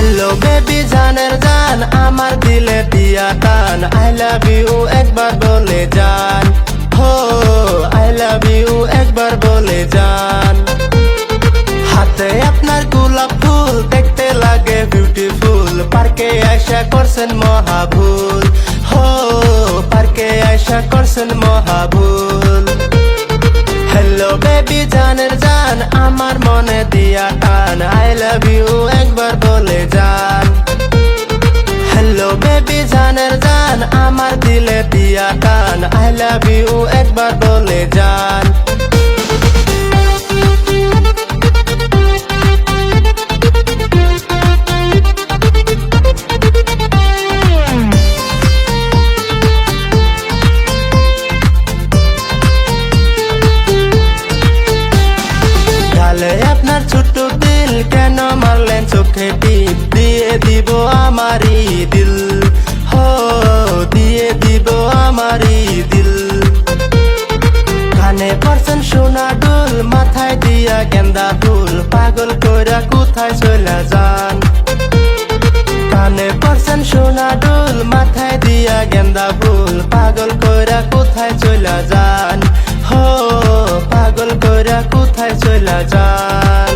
hello baby জানের জান আমার দিলে দিয়া টান আই লাভ ইউ একবার বলে যান হো আই লাভ ইউ একবার বলে যান হাতে আপনার গোলাপ ফুল দেখতে লাগে বিউটিফুল পার্কে আয়সা করছেন মহাভুল হো পার্কে আয়সা করছেন মহাভুল হ্যালো বেবি জানের জান আমার মনে দিয়া টান আই লাভ ইউ একবার বলে যান হ্যালো বেবি জানের জান আমার দিলে দিয়া টান আই লাভ ইউ একবার বলে যান আপনার ছোট্ট দিল কেন মারলেন চোখে টিপ দিয়ে দিব আমারই দিল হো দিয়ে দিব আমারই দিল কানে পড়ছেন সোনা দুল মাথায় দিয়া গেন্দা ফুল পাগল কইরা কোথায় চলে যান কানে পড়ছেন সোনা দুল মাথায় দিয়া গেন্দা ফুল পাগল কইরা কোথায় চলে যান হো পাগল কইরা কোথায় চলে যান